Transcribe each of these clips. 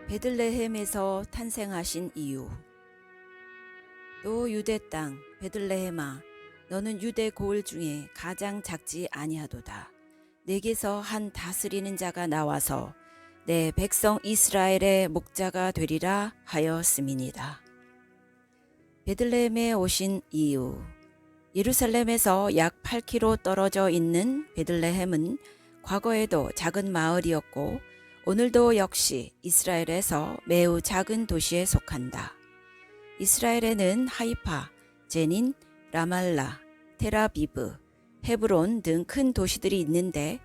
베들레헴에서 탄생하신 이유. 또 유대 땅 베들레헴아, 너는 유대 고을 중에 가장 작지 아니하도다. 내게서 한 다스리는 자가 나와서 내 백성 이스라엘의 목자가 되리라 하였음이니라. 베들레헴에 오신 이유. 예루살렘에서 약 8km 떨어져 있는 베들레헴은 과거에도 작은 마을이었고 오늘도 역시 이스라엘에서 매우 작은 도시에 속한다. 이스라엘에는 하이파, 제닌, 라말라, 테라비브, 헤브론 등 큰 도시들이 있는데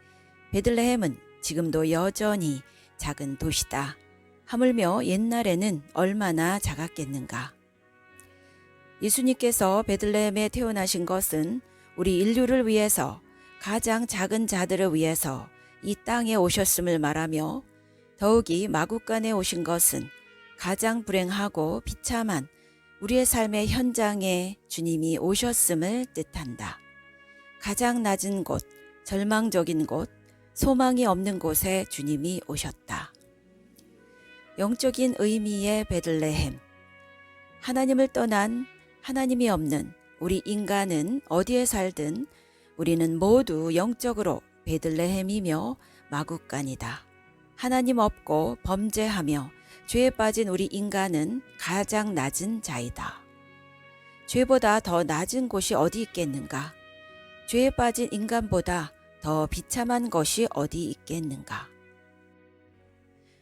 베들레헴은 지금도 여전히 작은 도시다. 하물며 옛날에는 얼마나 작았겠는가. 예수님께서 베들레헴에 태어나신 것은 우리 인류를 위해서, 가장 작은 자들을 위해서 이 땅에 오셨음을 말하며, 더욱이 마국간에 오신 것은 가장 불행하고 비참한 우리의 삶의 현장에 주님이 오셨음을 뜻한다. 가장 낮은 곳, 절망적인 곳, 소망이 없는 곳에 주님이 오셨다. 영적인 의미의 베들레헴. 하나님을 떠난, 하나님이 없는 우리 인간은 어디에 살든 우리는 모두 영적으로 베들레헴이며 마국간이다. 하나님 없고 범죄하며 죄에 빠진 우리 인간은 가장 낮은 자이다. 죄보다 더 낮은 곳이 어디 있겠는가? 죄에 빠진 인간보다 더 비참한 것이 어디 있겠는가?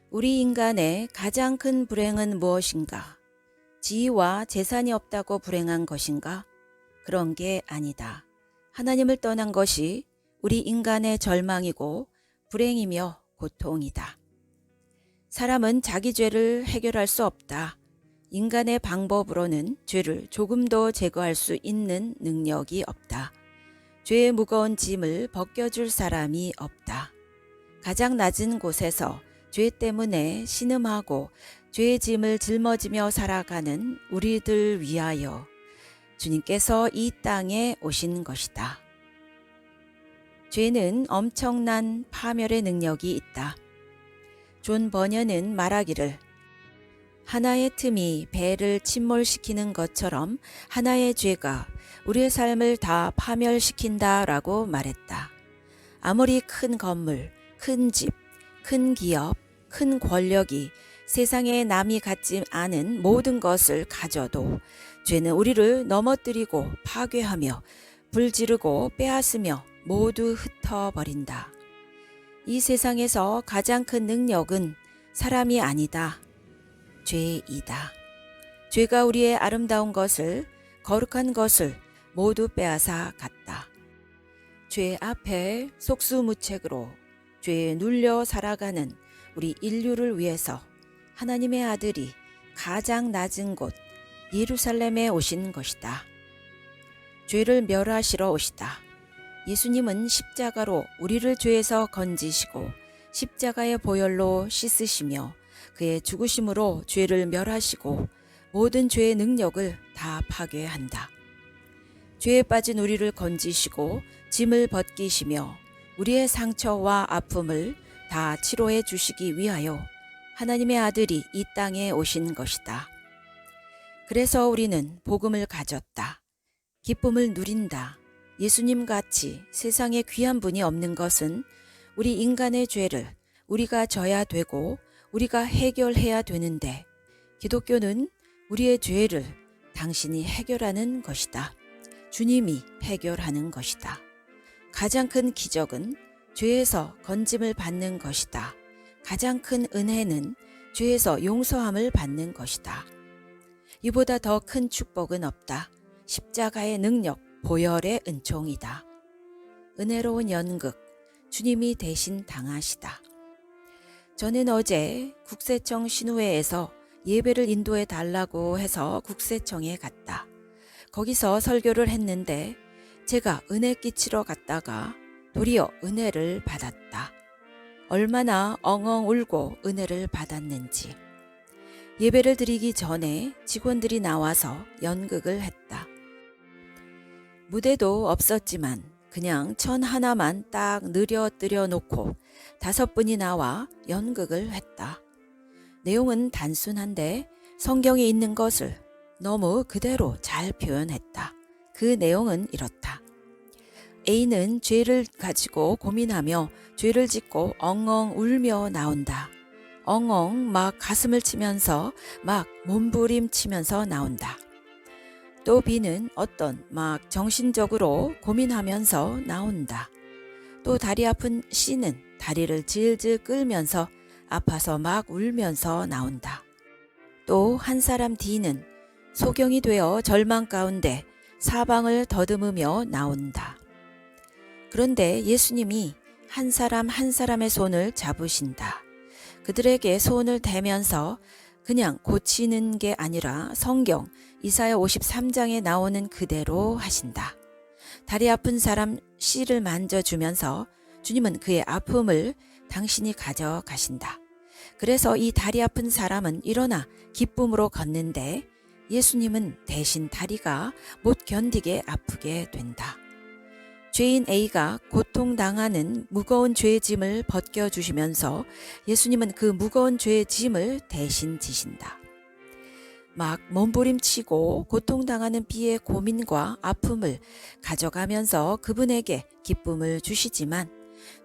우리 인간의 가장 큰 불행은 무엇인가? 지위와 재산이 없다고 불행한 것인가? 그런 게 아니다. 하나님을 떠난 것이 우리 인간의 절망이고 불행이며 고통이다. 사람은 자기 죄를 해결할 수 없다. 인간의 방법으로는 죄를 조금도 제거할 수 있는 능력이 없다. 죄의 무거운 짐을 벗겨줄 사람이 없다. 가장 낮은 곳에서 죄 때문에 신음하고 죄의 짐을 짊어지며 살아가는 우리들 위하여 주님께서 이 땅에 오신 것이다. 죄는 엄청난 파멸의 능력이 있다. 존 버녀는 말하기를, 하나의 틈이 배를 침몰시키는 것처럼 하나의 죄가 우리의 삶을 다 파멸시킨다 라고 말했다. 아무리 큰 건물, 큰 집, 큰 기업, 큰 권력이 세상에 남이 갖지 않은 모든 것을 가져도 죄는 우리를 넘어뜨리고 파괴하며 불지르고 빼앗으며 모두 흩어버린다. 이 세상에서 가장 큰 능력은 사람이 아니다. 죄이다. 죄가 우리의 아름다운 것을, 거룩한 것을 모두 빼앗아 갔다. 죄 앞에 속수무책으로 죄에 눌려 살아가는 우리 인류를 위해서 하나님의 아들이 가장 낮은 곳 예루살렘에 오신 것이다. 죄를 멸하시러 오시다. 예수님은 십자가로 우리를 죄에서 건지시고 십자가의 보혈로 씻으시며 그의 죽으심으로 죄를 멸하시고 모든 죄의 능력을 다 파괴한다. 죄에 빠진 우리를 건지시고 짐을 벗기시며 우리의 상처와 아픔을 다 치료해 주시기 위하여 하나님의 아들이 이 땅에 오신 것이다. 그래서 우리는 복음을 가졌다. 기쁨을 누린다. 예수님 같이 세상에 귀한 분이 없는 것은 우리 인간의 죄를 우리가 져야 되고 우리가 해결해야 되는데, 기독교는 우리의 죄를 당신이 해결하는 것이다. 주님이 해결하는 것이다. 가장 큰 기적은 죄에서 건짐을 받는 것이다. 가장 큰 은혜는 죄에서 용서함을 받는 것이다. 이보다 더 큰 축복은 없다. 십자가의 능력, 보혈의 은총이다. 은혜로운 연극, 주님이 대신 당하시다. 저는 어제 국세청 신우회에서 예배를 인도해 달라고 해서 국세청에 갔다. 거기서 설교를 했는데 제가 은혜 끼치러 갔다가 도리어 은혜를 받았다. 얼마나 엉엉 울고 은혜를 받았는지. 예배를 드리기 전에 직원들이 나와서 연극을 했다. 무대도 없었지만 그냥 천 하나만 딱 느려뜨려 놓고 5분이 나와 연극을 했다. 내용은 단순한데 성경에 있는 것을 너무 그대로 잘 표현했다. 그 내용은 이렇다. A는 죄를 가지고 고민하며 죄를 짓고 엉엉 울며 나온다. 엉엉 막 가슴을 치면서 막 몸부림치면서 나온다. 또 B는 어떤 막 정신적으로 고민하면서 나온다. 또 다리 아픈 C는 다리를 질질 끌면서 아파서 막 울면서 나온다. 또 한 사람 D는 소경이 되어 절망 가운데 사방을 더듬으며 나온다. 그런데 예수님이 한 사람 한 사람의 손을 잡으신다. 그들에게 손을 대면서 그냥 고치는 게 아니라 성경 이사야 53장에 나오는 그대로 하신다. 다리 아픈 사람 C를 만져주면서 주님은 그의 아픔을 당신이 가져가신다. 그래서 이 다리 아픈 사람은 일어나 기쁨으로 걷는데 예수님은 대신 다리가 못 견디게 아프게 된다. 죄인 A가 고통당하는 무거운 죄의 짐을 벗겨주시면서 예수님은 그 무거운 죄의 짐을 대신 지신다. 막 몸부림치고 고통당하는 B의 고민과 아픔을 가져가면서 그분에게 기쁨을 주시지만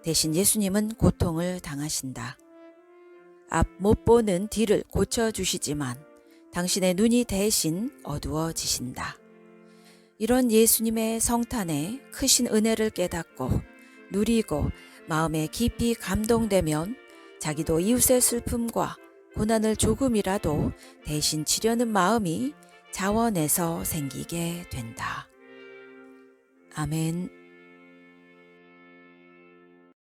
대신 예수님은 고통을 당하신다. 앞 못 보는 D를 고쳐주시지만 당신의 눈이 대신 어두워지신다. 이런 예수님의 성탄에 크신 은혜를 깨닫고 누리고 마음에 깊이 감동되면 자기도 이웃의 슬픔과 고난을 조금이라도 대신 치려는 마음이 자원해서 생기게 된다. 아멘.